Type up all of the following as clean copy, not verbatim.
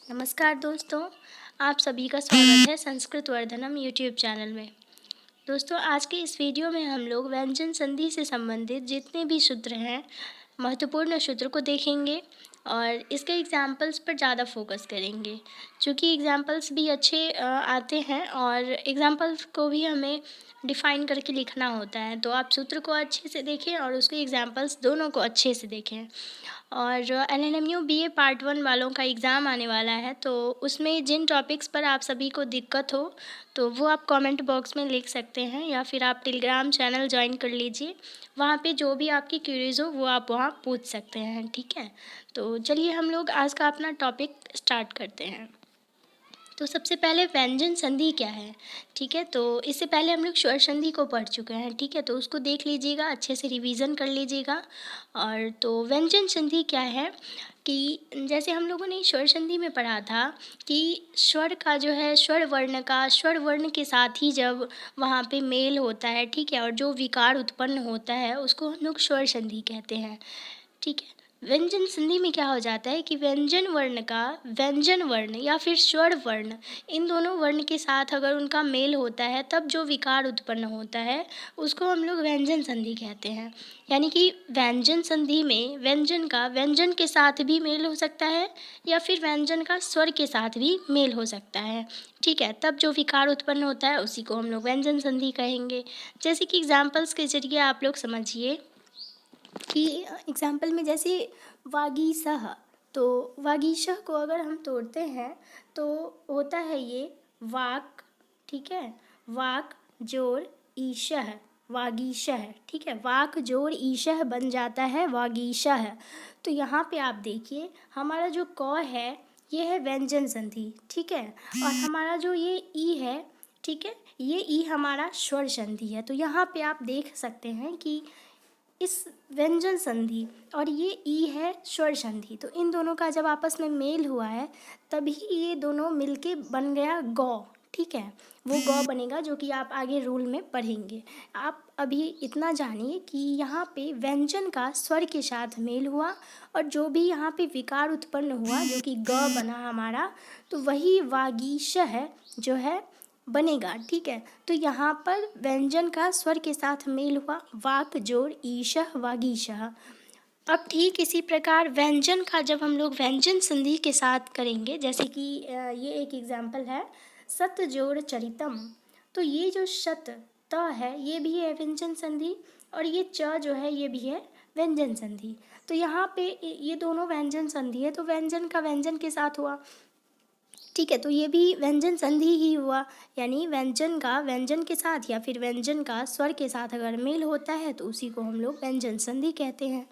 नमस्कार दोस्तों, आप सभी का स्वागत है संस्कृत वर्धनम यूट्यूब चैनल में। दोस्तों, आज के इस वीडियो में हम लोग व्यंजन संधि से संबंधित जितने भी सूत्र हैं, महत्वपूर्ण सूत्र को देखेंगे और इसके एग्जाम्पल्स पर ज़्यादा फोकस करेंगे। चूँकि एग्जाम्पल्स भी अच्छे आते हैं और एग्जाम्पल्स को भी हमें डिफ़ाइन करके लिखना होता है, तो आप सूत्र को अच्छे से देखें और उसके एग्जाम्पल्स दोनों को अच्छे से देखें। और एलएनएमयू बीए पार्ट 1 वालों का एग्ज़ाम आने वाला है, तो उसमें जिन टॉपिक्स पर आप सभी को दिक्कत हो तो वो आप कमेंट बॉक्स में लिख सकते हैं या फिर आप टेलीग्राम चैनल ज्वाइन कर लीजिए। वहाँ पे जो भी आपकी क्वेरीज हो वो आप वहाँ पूछ सकते हैं, ठीक है। तो चलिए हम लोग आज का अपना टॉपिक स्टार्ट करते हैं। तो सबसे पहले व्यंजन संधि क्या है, ठीक है। तो इससे पहले हम लोग स्वर संधि को पढ़ चुके हैं, ठीक है। तो उसको देख लीजिएगा, अच्छे से रिवीजन कर लीजिएगा। और तो व्यंजन संधि क्या है कि जैसे हम लोगों ने स्वर संधि में पढ़ा था कि स्वर का जो है स्वर वर्ण का स्वर वर्ण के साथ ही जब वहाँ पे मेल होता है, ठीक है, और जो विकार उत्पन्न होता है उसको हम लोग स्वर संधि कहते हैं, ठीक है। व्यंजन संधि में क्या हो जाता है कि व्यंजन वर्ण का व्यंजन वर्ण या फिर स्वर वर्ण, इन दोनों वर्ण के साथ अगर उनका मेल होता है तब जो विकार उत्पन्न होता है उसको हम लोग व्यंजन संधि कहते हैं। यानी कि व्यंजन संधि में व्यंजन का व्यंजन के साथ भी मेल हो सकता है या फिर व्यंजन का स्वर के साथ भी मेल हो सकता है, ठीक है। तब जो विकार उत्पन्न होता है उसी को हम लोग व्यंजन संधि कहेंगे। जैसे कि एग्जाम्पल्स के जरिए आप लोग समझिए कि एग्जाम्पल में जैसे वागीसह, तो वागीशह को अगर हम तोड़ते हैं तो होता है ये वाक, ठीक है। वाक जोड़ ईशह, वागीशह, ठीक है। वाक जोड़ ईशह बन जाता है वागीशह। तो यहाँ पे आप देखिए हमारा जो क है ये है व्यंजन संधि, ठीक है। और हमारा जो ये ई है, ठीक है, ये ई हमारा स्वर संधि है। तो यहाँ पे आप देख सकते हैं कि इस व्यंजन संधि और ये ई है स्वर संधि, तो इन दोनों का जब आपस में मेल हुआ है तभी ये दोनों मिलके बन गया गौ, ठीक है। वो गौ बनेगा जो कि आप आगे रूल में पढ़ेंगे। आप अभी इतना जानिए कि यहाँ पे व्यंजन का स्वर के साथ मेल हुआ और जो भी यहाँ पे विकार उत्पन्न हुआ जो कि ग बना हमारा, तो वही वागीशह जो है बनेगा, ठीक है। तो यहाँ पर व्यंजन का स्वर के साथ मेल हुआ वाक जोड़ ईशः वागीशः। अब ठीक इसी प्रकार व्यंजन का जब हम लोग व्यंजन संधि के साथ करेंगे, जैसे कि ये एक एग्जाम्पल है सत जोड़ चरितम। तो ये जो शत त है ये भी है व्यंजन संधि और ये च जो है ये भी है व्यंजन संधि। तो यहाँ पे ये दोनों व्यंजन संधि है, तो व्यंजन का व्यंजन के साथ हुआ, ठीक है। तो ये भी व्यंजन संधि ही हुआ, यानी व्यंजन का व्यंजन के साथ या फिर व्यंजन का स्वर के साथ अगर मेल होता है तो उसी को हम लोग व्यंजन संधि कहते हैं।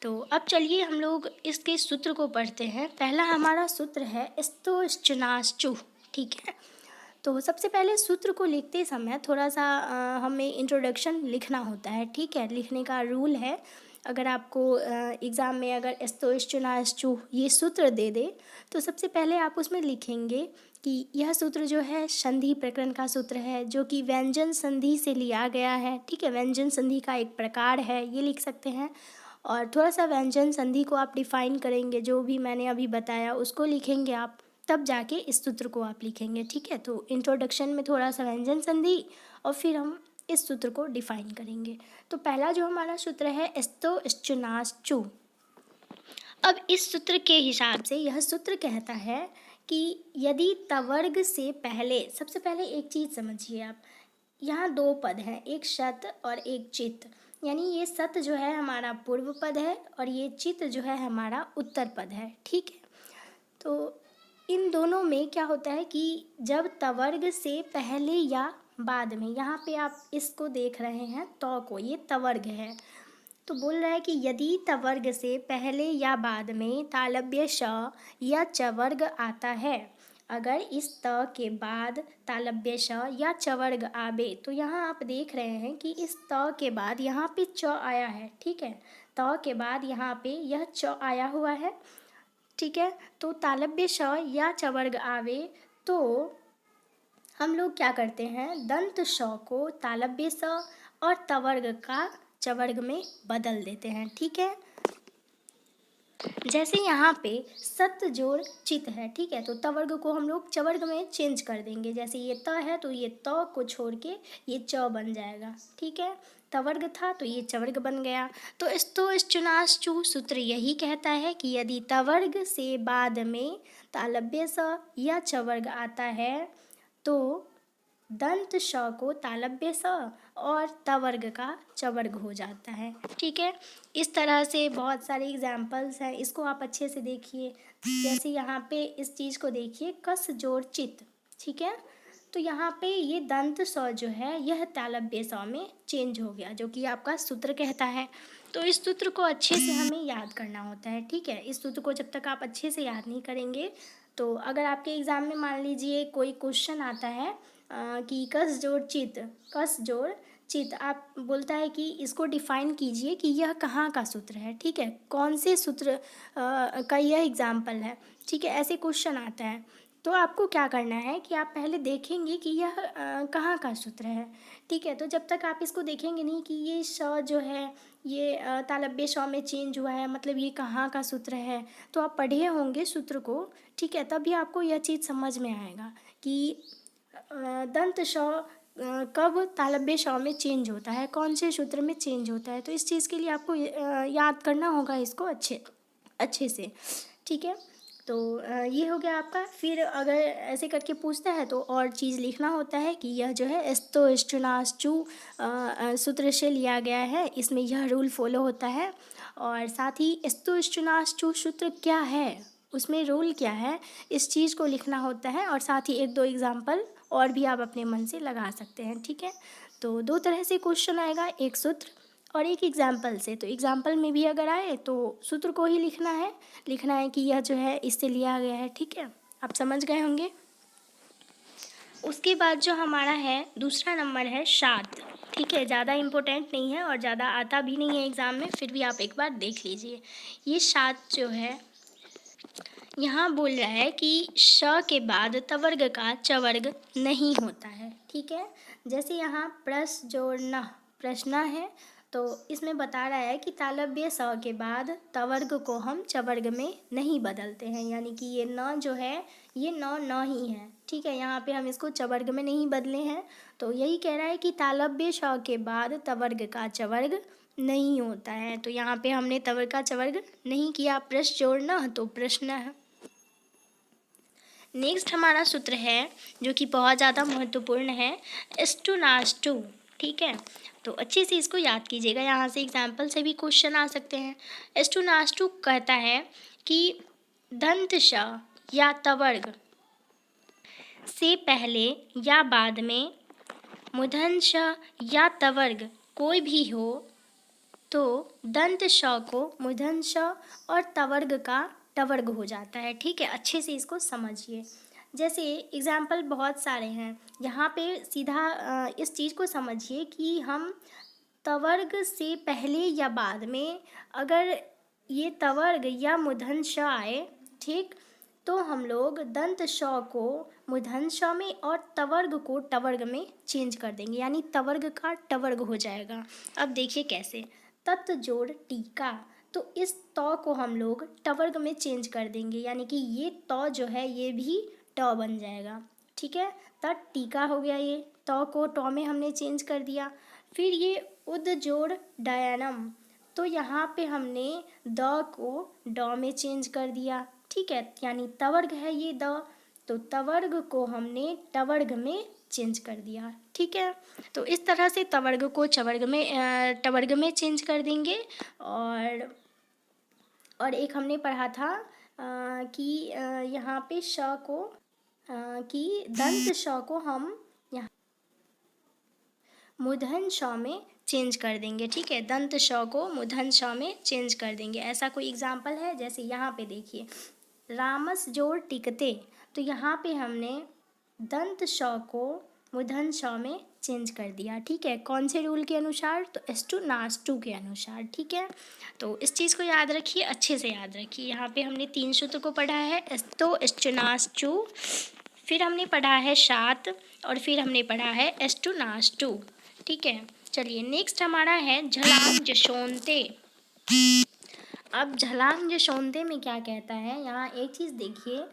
तो अब चलिए हम लोग इसके सूत्र को पढ़ते हैं। पहला हमारा सूत्र है स्तोश्चनाश्चु, ठीक है। तो सबसे पहले सूत्र को लिखते समय थोड़ा सा हमें इंट्रोडक्शन लिखना होता है, ठीक है। लिखने का रूल है, अगर आपको एग्ज़ाम में अगर स्तोश्चनाश्चु ये सूत्र दे दे तो सबसे पहले आप उसमें लिखेंगे कि यह सूत्र जो है संधि प्रकरण का सूत्र है जो कि व्यंजन संधि से लिया गया है, ठीक है। व्यंजन संधि का एक प्रकार है, ये लिख सकते हैं। और थोड़ा सा व्यंजन संधि को आप डिफाइन करेंगे, जो भी मैंने अभी बताया उसको लिखेंगे आप, तब जाके इस सूत्र को आप लिखेंगे, ठीक है। तो इंट्रोडक्शन में थोड़ा सा व्यंजन संधि और फिर हम इस सूत्र को डिफाइन करेंगे। तो पहला जो हमारा सूत्र है स्तोश्चनाश्चु। अब इस सूत्र के हिसाब से यह सूत्र कहता है कि यदि तवर्ग से पहले, सबसे पहले एक चीज़ समझिए आप, यहाँ दो पद हैं, एक शत और एक चित। यानी ये सत जो है हमारा पूर्व पद है और ये चित जो है हमारा उत्तर पद है, ठीक है। तो इन दोनों में क्या होता है कि जब तवर्ग से पहले या बाद में, यहाँ पे आप इसको देख रहे हैं तो को, ये तवर्ग है। तो बोल रहा है कि यदि तवर्ग से पहले या बाद में तालव्य श या चवर्ग आता है, अगर इस त के बाद तालव्य श या चवर्ग आवे, तो यहाँ आप देख रहे हैं कि इस त के बाद यहाँ पे च आया है, ठीक है। त के बाद यहाँ पे यह च आया हुआ है, ठीक है। तो तालव्य श या चवर्ग आवे तो हम लोग क्या करते हैं, दंत श को तालव्य स और तवर्ग का चवर्ग में बदल देते हैं, ठीक है। जैसे यहाँ पे सत जोड़ चित है, ठीक है, तो तवर्ग को हम लोग चवर्ग में चेंज कर देंगे। जैसे ये त है तो ये त को छोड़ के ये च बन जाएगा, ठीक है। तवर्ग था तो ये चवर्ग बन गया। तो इस चुनास चू सूत्र यही कहता है कि यदि तवर्ग से बाद में तालव्य स या चवर्ग आता है तो दंत श को तालव्य स और तवर्ग का चवर्ग हो जाता है, ठीक है। इस तरह से बहुत सारे एग्जाम्पल्स हैं, इसको आप अच्छे से देखिए। जैसे यहाँ पे इस चीज़ को देखिए, कस जोड़ चित, ठीक है। तो यहाँ पे ये दंत स जो है यह तालव्य स में चेंज हो गया, जो कि आपका सूत्र कहता है। तो इस सूत्र को अच्छे से हमें याद करना होता है, ठीक है। इस सूत्र को जब तक आप अच्छे से याद नहीं करेंगे, तो अगर आपके एग्ज़ाम में मान लीजिए कोई क्वेश्चन आता है कि कस जोड़ चित आप बोलता है कि इसको डिफाइन कीजिए कि यह कहाँ का सूत्र है, ठीक है, कौन से सूत्र का यह एग्जाम्पल है, ठीक है, ऐसे क्वेश्चन आता है। तो आपको क्या करना है कि आप पहले देखेंगे कि यह कहाँ का सूत्र है, ठीक है। तो जब तक आप इसको देखेंगे नहीं कि ये श जो है ये तालव्य श में चेंज हुआ है, मतलब ये कहाँ का सूत्र है, तो आप पढ़े होंगे सूत्र को, ठीक है, तभी आपको यह चीज़ समझ में आएगा कि दंत श कब तालव्य श में चेंज होता है, कौन से सूत्र में चेंज होता है। तो इस चीज़ के लिए आपको याद करना होगा इसको अच्छे से, ठीक है। तो ये हो गया आपका। फिर अगर ऐसे करके पूछता है तो और चीज़ लिखना होता है कि यह जो है एस्तो इष्टुनाश्चु सूत्र से लिया गया है, इसमें यह रूल फॉलो होता है। और साथ ही एस्तो इष्टुनाश्चु सूत्र क्या है, उसमें रूल क्या है, इस चीज़ को लिखना होता है। और साथ ही एक दो एग्जाम्पल और भी आप अपने मन से लगा सकते हैं, ठीक है। तो दो तरह से क्वेश्चन आएगा, एक सूत्र और एक एग्जाम्पल से। तो एग्जाम्पल में भी अगर आए तो सूत्र को ही लिखना है कि यह जो है इससे लिया गया है, ठीक है। आप समझ गए होंगे। उसके बाद जो हमारा है दूसरा नंबर है शात, ठीक है। ज़्यादा इम्पोर्टेंट नहीं है और ज़्यादा आता भी नहीं है एग्ज़ाम में, फिर भी आप एक बार देख लीजिए। ये शात जो है यहाँ बोल रहा है कि श के बाद तवर्ग का चवर्ग नहीं होता है, ठीक है। जैसे यहाँ प्रश्न है, तो इसमें बता रहा है कि तालव्य स के बाद तवर्ग को हम चवर्ग में नहीं बदलते हैं, यानी कि ये न जो है ये न ही है, ठीक है। यहाँ पे हम इसको चवर्ग में नहीं बदले हैं। तो यही कह रहा है कि तालव्य श के बाद तवर्ग का चवर्ग नहीं होता है। तो यहाँ पे हमने तवर्ग का चवर्ग नहीं किया, प्रश्न जोड़ना तो प्रश्न है। नेक्स्ट हमारा सूत्र है जो कि बहुत ज़्यादा महत्वपूर्ण है, एस्टू नास्टू, ठीक है। तो अच्छे से इसको याद कीजिएगा, यहाँ से एग्जाम्पल से भी क्वेश्चन आ सकते हैं। एस्टू नास्टू कहता है कि दंत श या तवर्ग से पहले या बाद में मूर्धन्य श या तवर्ग कोई भी हो तो दंत श को मूर्धन्य श और तवर्ग का टवर्ग हो जाता है, ठीक है। अच्छे से इसको समझिए। जैसे एग्जाम्पल बहुत सारे हैं, यहाँ पे सीधा इस चीज़ को समझिए कि हम तवर्ग से पहले या बाद में अगर ये तवर्ग या मूर्धन्य श आए, ठीक, तो हम लोग दंत श को मूर्धन्य श में और तवर्ग को टवर्ग में चेंज कर देंगे, यानी तवर्ग का टवर्ग हो जाएगा। अब देखिए कैसे, तत् जोड़ टीका, तो इस त को हम लोग टवर्ग में चेंज कर देंगे, यानी कि ये त जो है ये भी ट बन जाएगा, ठीक है। तत् टीका हो गया, ये त को ट में हमने चेंज कर दिया। फिर ये उद जोड़ डयनम, तो यहाँ पे हमने द को ड में चेंज कर दिया, ठीक है, यानी तवर्ग है ये द, तो तवर्ग को हमने टवर्ग में चेंज कर दिया, ठीक है। तो इस तरह से तवर्ग को टवर्ग में चेंज कर देंगे। और एक हमने पढ़ा था कि यहाँ पे श को कि दंत श को हम यहाँ मूर्धन्य श में चेंज कर देंगे, ठीक है। दंत श को मूर्धन्य श में चेंज कर देंगे। ऐसा कोई एग्जाम्पल है, जैसे यहाँ पे देखिए रामस जोड़ टिकते, तो यहाँ पे हमने दंत श को मूर्धन्य श में चेंज कर दिया, ठीक है। कौन से रूल के अनुसार, तो एस्टू नास्टू के अनुसार, ठीक है। तो इस चीज़ को याद रखिए, अच्छे से याद रखिए। यहाँ पे हमने 3 सूत्र को पढ़ा है, एस्तो एस्टू नास्टू, फिर हमने पढ़ा है शात और फिर हमने पढ़ा है एस्टू नास्टू, ठीक है। चलिए नेक्स्ट हमारा है झलाम जशोंते। अब झलांग जशोंते में क्या कहता है, यहाँ एक चीज़ देखिए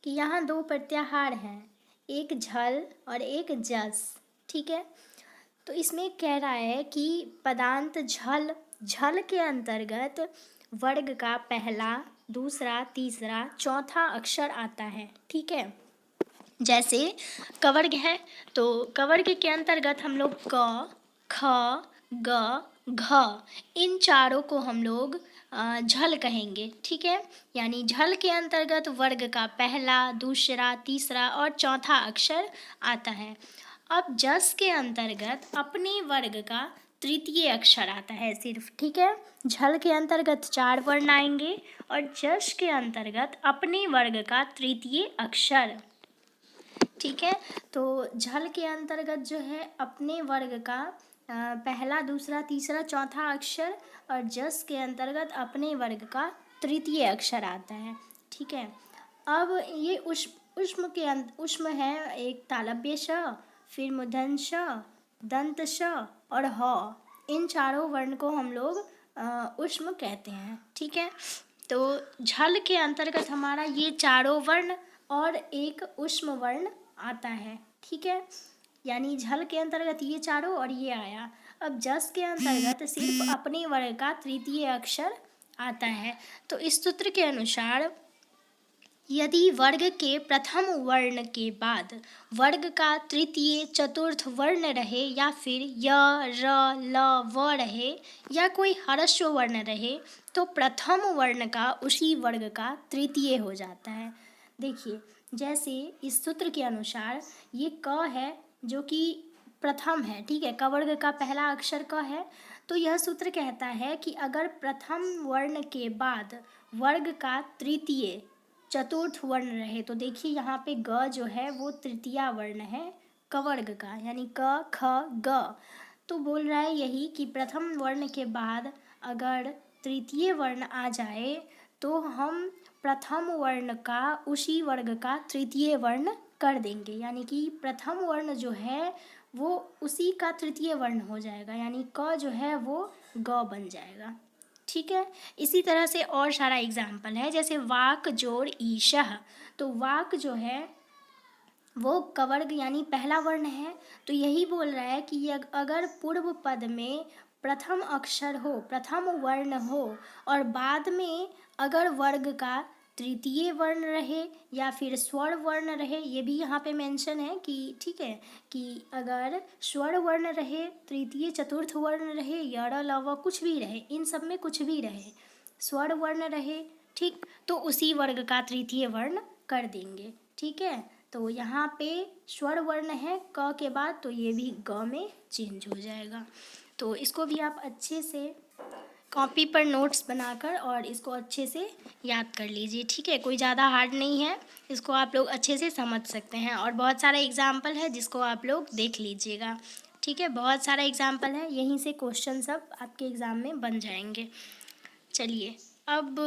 कि यहाँ दो प्रत्याहार हैं, एक झल और एक जस। ठीक है, तो इसमें कह रहा है कि पदांत झल, झल के अंतर्गत वर्ग का पहला, दूसरा, तीसरा, चौथा अक्षर आता है। ठीक है, जैसे कवर्ग है तो कवर्ग के अंतर्गत हम लोग क, ख, ग, घ, इन चारों को हम लोग झल कहेंगे। ठीक है, यानी झल के अंतर्गत वर्ग का पहला, दूसरा, तीसरा और चौथा अक्षर आता है। अब जस के अंतर्गत अपने वर्ग का तृतीय अक्षर आता है सिर्फ। ठीक है, झल के अंतर्गत 4 वर्ण आएंगे और जस के अंतर्गत अपने वर्ग का तृतीय अक्षर। ठीक है, तो झल के अंतर्गत जो है अपने वर्ग का पहला, दूसरा, तीसरा, चौथा अक्षर और जस के अंतर्गत अपने वर्ग का तृतीय अक्षर आता है। ठीक है, अब ये उष्म है, एक तालव्य श, फिर मूर्धन्य श, दंत श और ह, इन चारों वर्ण को हम लोग उष्म कहते हैं। ठीक है, तो झल के अंतर्गत हमारा ये चारों वर्ण और एक उष्म वर्ण आता है। ठीक है, यानी झल के अंतर्गत ये चारों और ये आया। अब जस के अंतर्गत सिर्फ अपने वर्ग का तृतीय अक्षर आता है। तो इस सूत्र के अनुसार यदि वर्ग के प्रथम वर्ण के बाद वर्ग का तृतीय चतुर्थ वर्ण रहे या फिर य, र, ल, व रहे या कोई ह्रस्व वर्ण रहे तो प्रथम वर्ण का उसी वर्ग का तृतीय हो जाता है। देखिए, जैसे इस सूत्र के अनुसार ये क है जो कि प्रथम है। ठीक है, क वर्ग का पहला अक्षर क है, तो यह सूत्र कहता है कि अगर प्रथम वर्ण के बाद वर्ग का तृतीय चतुर्थ वर्ण रहे, तो देखिए यहाँ पे ग जो है वो तृतीया वर्ण है क वर्ग का, यानी क, ख, ग। तो बोल रहा है यही कि प्रथम वर्ण के बाद अगर तृतीय वर्ण आ जाए तो हम प्रथम वर्ण का उसी वर्ग का तृतीय वर्ण कर देंगे, यानी कि प्रथम वर्ण जो है वो उसी का तृतीय वर्ण हो जाएगा, यानी क जो है वो ग बन जाएगा। ठीक है, इसी तरह से और सारा एग्जाम्पल है, जैसे वाक जोड़ ईशः, तो वाक जो है वो कवर्ग यानी पहला वर्ण है। तो यही बोल रहा है कि अगर पूर्व पद में प्रथम अक्षर हो, प्रथम वर्ण हो और बाद में अगर वर्ग का तृतीय वर्ण रहे या फिर स्वर वर्ण रहे, ये भी यहाँ पे मेंशन है कि ठीक है कि अगर स्वर वर्ण रहे, तृतीय चतुर्थ वर्ण रहे, य, र, ल, व कुछ भी रहे, इन सब में कुछ भी रहे, स्वर वर्ण रहे, ठीक, तो उसी वर्ग का तृतीय वर्ण कर देंगे। ठीक है, तो यहाँ पे स्वर वर्ण है क के बाद, तो ये भी ग में चेंज हो जाएगा। तो इसको भी आप अच्छे से कॉपी पर नोट्स बनाकर और इसको अच्छे से याद कर लीजिए। ठीक है, कोई ज़्यादा हार्ड नहीं है, इसको आप लोग अच्छे से समझ सकते हैं और बहुत सारा एग्जाम्पल है जिसको आप लोग देख लीजिएगा। ठीक है, बहुत सारा एग्जाम्पल है, यहीं से क्वेश्चन सब आपके एग्ज़ाम में बन जाएंगे। चलिए, अब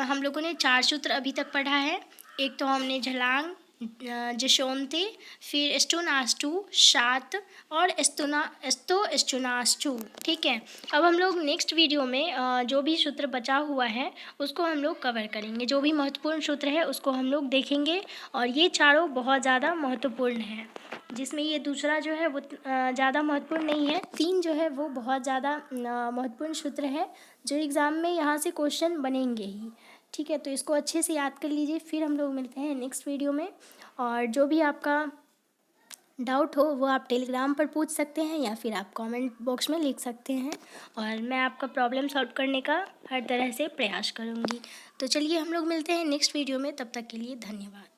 हम लोगों ने 4 सूत्र अभी तक पढ़ा है। एक तो हमने झलांग, जशोंते, फिर स्टोनास्टू, शात और स्टोनास्टू। ठीक है, अब हम लोग नेक्स्ट वीडियो में जो भी सूत्र बचा हुआ है उसको हम लोग कवर करेंगे, जो भी महत्वपूर्ण सूत्र है उसको हम लोग देखेंगे और ये चारों बहुत ज़्यादा महत्वपूर्ण है, जिसमें ये दूसरा जो है वो ज़्यादा महत्वपूर्ण नहीं है। 3 जो है वो बहुत ज़्यादा महत्वपूर्ण सूत्र है जो एग्ज़ाम में यहाँ से क्वेश्चन बनेंगे ही। ठीक है, तो इसको अच्छे से याद कर लीजिए। फिर हम लोग मिलते हैं नेक्स्ट वीडियो में, और जो भी आपका डाउट हो वो आप टेलीग्राम पर पूछ सकते हैं या फिर आप कमेंट बॉक्स में लिख सकते हैं और मैं आपका प्रॉब्लम सॉल्व करने का हर तरह से प्रयास करूँगी। तो चलिए, हम लोग मिलते हैं नेक्स्ट वीडियो में, तब तक के लिए धन्यवाद।